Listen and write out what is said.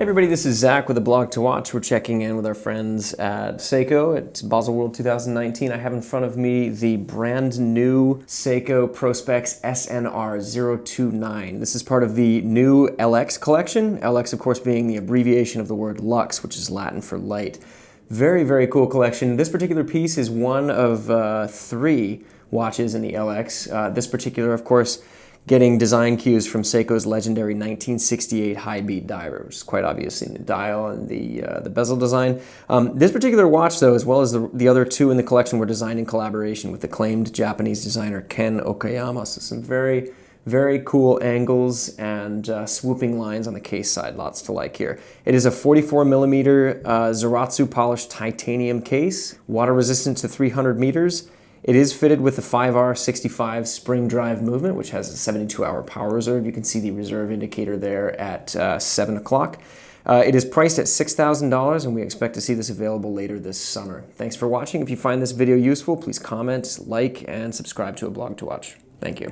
Everybody, this is Zach with aBlogtoWatch. We're checking in with our friends at Seiko at Baselworld 2019. I have in front of me the brand new Seiko Prospex SNR029. This is part of the new LX collection. LX, of course, being the abbreviation of the word lux, which is Latin for light. Very, very cool collection. This particular piece is one of 3 watches in the LX. This particular, of course, getting design cues from Seiko's legendary 1968 high-beat diver, which is quite obvious in the dial and the bezel design. This particular watch, though, as well as the other 2 in the collection, were designed in collaboration with acclaimed Japanese designer Ken Okayama. So some very, very cool angles and swooping lines on the case side. Lots to like here. It is a 44mm Zaratsu polished titanium case, water resistant to 300 meters. It is fitted with the 5R65 spring drive movement, which has a 72-hour power reserve. You can see the reserve indicator there at 7 o'clock. It is priced at $6,000, and we expect to see this available later this summer. Thanks for watching. If you find this video useful, please comment, like, and subscribe to aBlogtoWatch. Thank you.